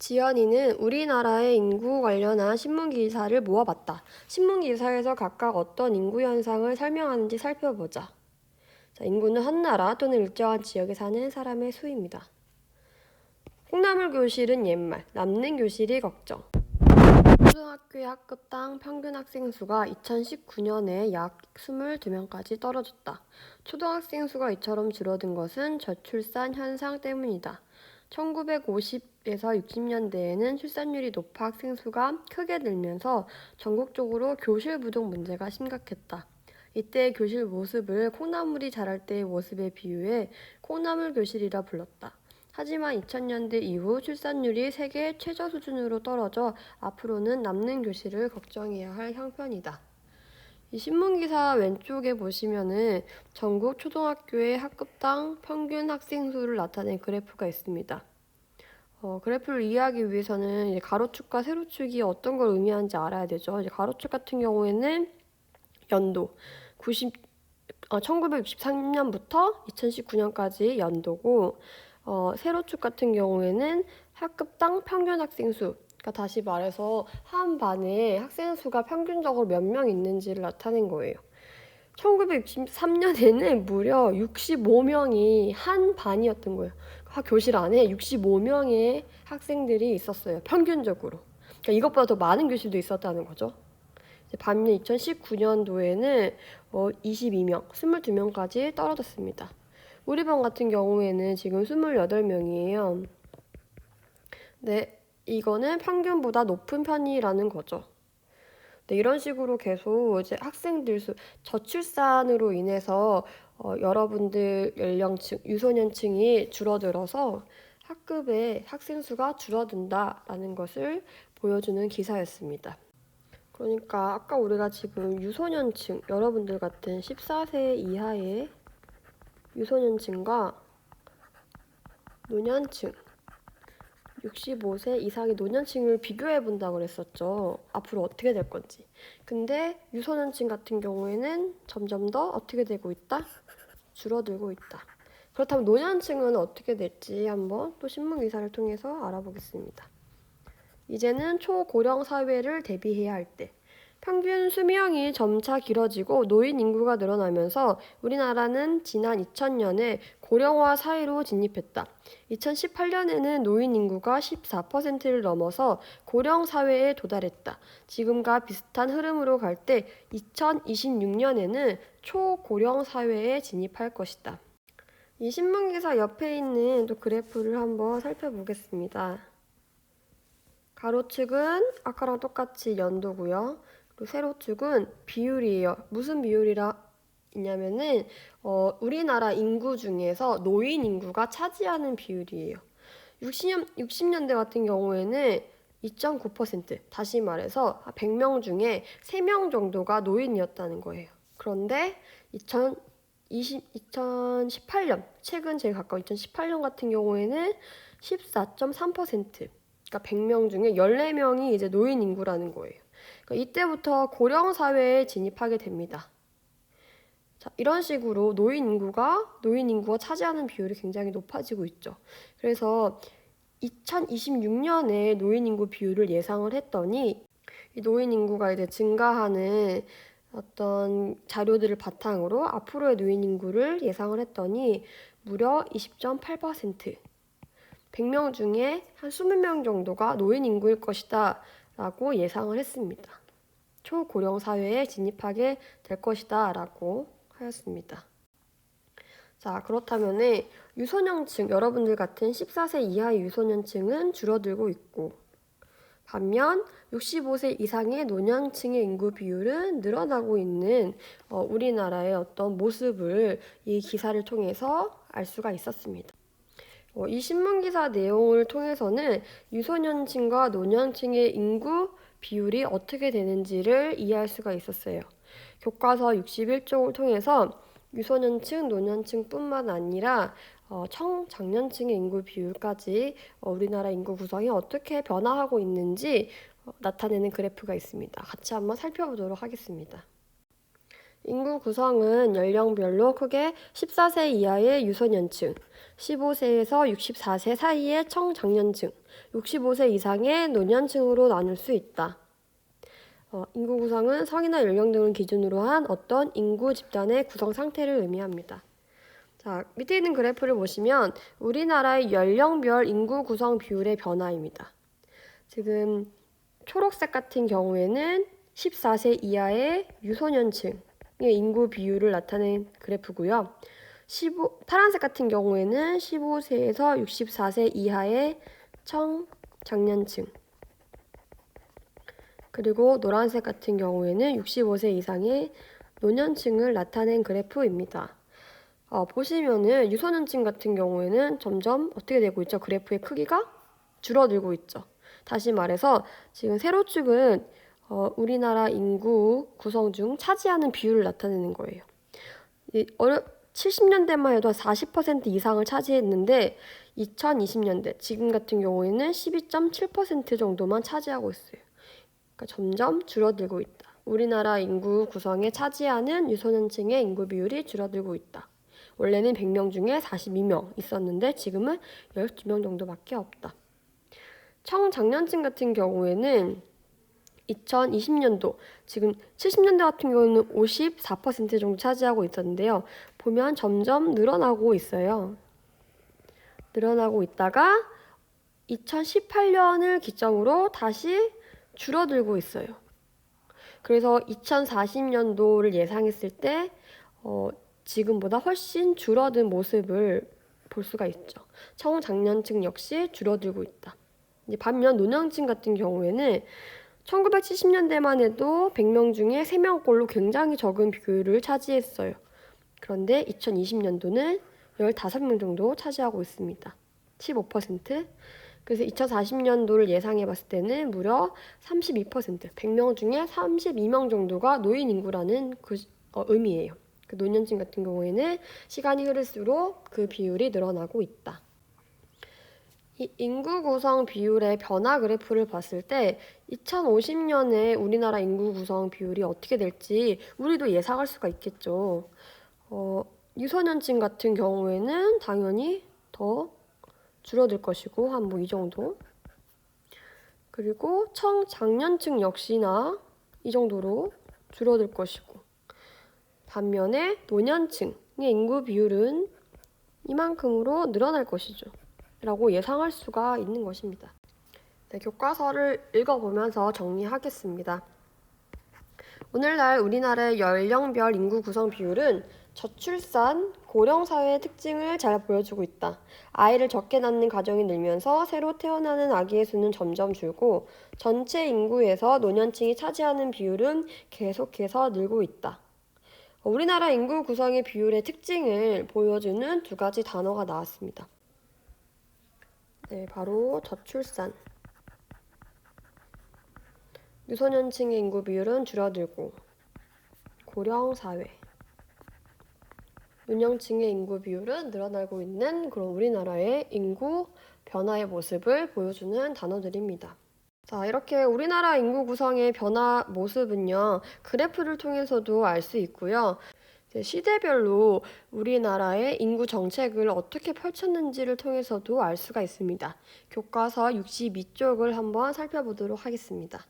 지연이는 우리나라의 인구 관련한 신문 기사를 모아봤다. 신문 기사에서 각각 어떤 인구 현상을 설명하는지 살펴보자. 자, 인구는 한 나라 또는 일정한 지역에 사는 사람의 수입니다. 콩나물 교실은 옛말, 남는 교실이 걱정. 초등학교의 학급당 평균 학생 수가 2019년에 약 22명까지 떨어졌다. 초등학생 수가 이처럼 줄어든 것은 저출산 현상 때문이다. 1950에서 60년대에는 출산율이 높아 학생 수가 크게 늘면서 전국적으로 교실 부족 문제가 심각했다. 이때 교실 모습을 콩나물이 자랄 때의 모습에 비유해 콩나물 교실이라 불렀다. 하지만 2000년대 이후 출산율이 세계 최저 수준으로 떨어져 앞으로는 남는 교실을 걱정해야 할 형편이다. 이 신문기사 왼쪽에 보시면은 전국 초등학교의 학급당 평균 학생 수를 나타낸 그래프가 있습니다. 그래프를 이해하기 위해서는 이제 가로축과 세로축이 어떤 걸 의미하는지 알아야 되죠. 이제 가로축 같은 경우에는 연도 1963년부터 2019년까지 연도고, 세로축 같은 경우에는 학급당 평균 학생 수, 그러니까 다시 말해서 한 반에 학생 수가 평균적으로 몇 명 있는지를 나타낸 거예요. 1963년에는 무려 65명이 한 반이었던 거예요. 교실 안에 65명의 학생들이 있었어요. 평균적으로. 그러니까 이것보다 더 많은 교실도 있었다는 거죠. 반면 2019년도에는 22명, 22명까지 떨어졌습니다. 우리 반 같은 경우에는 지금 28명이에요. 네, 이거는 평균보다 높은 편이라는 거죠. 네, 이런 식으로 계속 이제 학생들 수, 저출산으로 인해서 여러분들 연령층, 유소년층이 줄어들어서 학급의 학생 수가 줄어든다라는 것을 보여주는 기사였습니다. 그러니까 아까 우리가 지금 유소년층, 여러분들 같은 14세 이하의 유소년층과 노년층, 65세 이상의 노년층을 비교해 본다고 그랬었죠. 앞으로 어떻게 될 건지. 근데 유소년층 같은 경우에는 점점 더 어떻게 되고 있다? 줄어들고 있다. 그렇다면 노년층은 어떻게 될지 한번 또 신문 기사를 통해서 알아보겠습니다. 이제는 초고령 사회를 대비해야 할 때, 평균 수명이 점차 길어지고 노인 인구가 늘어나면서 우리나라는 지난 2000년에 고령화 사회로 진입했다. 2018년에는 노인 인구가 14%를 넘어서 고령 사회에 도달했다. 지금과 비슷한 흐름으로 갈 때 2026년에는 초고령 사회에 진입할 것이다. 이 신문기사 옆에 있는 또 그래프를 한번 살펴보겠습니다. 가로축은 아까랑 똑같이 연도고요. 그리고 세로축은 비율이에요. 무슨 비율이라 있냐면은 우리나라 인구 중에서 노인 인구가 차지하는 비율이에요. 60년대 같은 경우에는 2.9%, 다시 말해서 100명 중에 3명 정도가 노인이었다는 거예요. 그런데 2018년, 최근 제일 가까운 2018년 같은 경우에는 14.3%, 그러니까 100명 중에 14명이 이제 노인 인구라는 거예요. 그러니까 이때부터 고령 사회에 진입하게 됩니다. 자, 이런 식으로 노인 인구가 차지하는 비율이 굉장히 높아지고 있죠. 그래서 2026년에 노인 인구 비율을 예상을 했더니 이 노인 인구가 이제 증가하는 어떤 자료들을 바탕으로 앞으로의 노인 인구를 예상을 했더니 무려 20.8%, 100명 중에 한 20명 정도가 노인 인구일 것이다 라고 예상을 했습니다. 초고령 사회에 진입하게 될 것이다 라고 하였습니다. 자, 그렇다면 유소년층, 여러분들 같은 14세 이하의 유소년층은 줄어들고 있고, 반면 65세 이상의 노년층의 인구 비율은 늘어나고 있는 우리나라의 어떤 모습을 이 기사를 통해서 알 수가 있었습니다. 이 신문기사 내용을 통해서는 유소년층과 노년층의 인구 비율이 어떻게 되는지를 이해할 수가 있었어요. 교과서 61쪽을 통해서 유소년층, 노년층뿐만 아니라 청장년층의 인구 비율까지 우리나라 인구 구성이 어떻게 변화하고 있는지 나타내는 그래프가 있습니다. 같이 한번 살펴보도록 하겠습니다. 인구 구성은 연령별로 크게 14세 이하의 유소년층, 15세에서 64세 사이의 청장년층, 65세 이상의 노년층으로 나눌 수 있다. 인구 구성은 성이나 연령 등을 기준으로 한 어떤 인구 집단의 구성 상태를 의미합니다. 자, 밑에 있는 그래프를 보시면 우리나라의 연령별 인구 구성 비율의 변화입니다. 지금 초록색 같은 경우에는 14세 이하의 유소년층의 인구 비율을 나타낸 그래프고요. 파란색 같은 경우에는 15세에서 64세 이하의 청장년층, 그리고 노란색 같은 경우에는 65세 이상의 노년층을 나타낸 그래프입니다. 보시면은 유소년층 같은 경우에는 점점 어떻게 되고 있죠? 그래프의 크기가 줄어들고 있죠. 다시 말해서 지금 세로축은 우리나라 인구 구성 중 차지하는 비율을 나타내는 거예요. 70년대만 해도 40% 이상을 차지했는데 2020년대 지금 같은 경우에는 12.7% 정도만 차지하고 있어요. 그러니까 점점 줄어들고 있다. 우리나라 인구 구성에 차지하는 유소년층의 인구 비율이 줄어들고 있다. 원래는 100명 중에 42명 있었는데 지금은 12명 정도밖에 없다. 청장년층 같은 경우에는 2020년도, 지금 70년대 같은 경우는 54% 정도 차지하고 있었는데요. 보면 점점 늘어나고 있어요. 늘어나고 있다가 2018년을 기점으로 다시 줄어들고 있어요. 그래서 2040년도를 예상했을 때 지금보다 훨씬 줄어든 모습을 볼 수가 있죠. 청장년층 역시 줄어들고 있다. 이제 반면 노년층 같은 경우에는 1970년대만 해도 100명 중에 3명꼴로 굉장히 적은 비율을 차지했어요. 그런데 2020년도는 15명 정도 차지하고 있습니다. 15%. 그래서 2040년도를 예상해 봤을 때는 무려 32%, 100명 중에 32명 정도가 노인 인구라는 의미예요. 그 노년층 같은 경우에는 시간이 흐를수록 그 비율이 늘어나고 있다. 이 인구 구성 비율의 변화 그래프를 봤을 때 2050년에 우리나라 인구 구성 비율이 어떻게 될지 우리도 예상할 수가 있겠죠. 유소년층 같은 경우에는 당연히 더 줄어들 것이고 한 뭐 이 정도. 그리고 청장년층 역시나 이 정도로 줄어들 것이고, 반면에 노년층의 인구 비율은 이만큼으로 늘어날 것이죠. 라고 예상할 수가 있는 것입니다. 네, 교과서를 읽어보면서 정리하겠습니다. 오늘날 우리나라의 연령별 인구 구성 비율은 저출산, 고령사회의 특징을 잘 보여주고 있다. 아이를 적게 낳는 가정이 늘면서 새로 태어나는 아기의 수는 점점 줄고 전체 인구에서 노년층이 차지하는 비율은 계속해서 늘고 있다. 우리나라 인구 구성의 비율의 특징을 보여주는 두 가지 단어가 나왔습니다. 네, 바로 저출산. 유소년층의 인구 비율은 줄어들고 고령사회. 노년층의 인구 비율은 늘어나고 있는 그런 우리나라의 인구 변화의 모습을 보여주는 단어들입니다. 자, 이렇게 우리나라 인구 구성의 변화 모습은요, 그래프를 통해서도 알 수 있고요. 시대별로 우리나라의 인구 정책을 어떻게 펼쳤는지를 통해서도 알 수가 있습니다. 교과서 62쪽을 한번 살펴보도록 하겠습니다.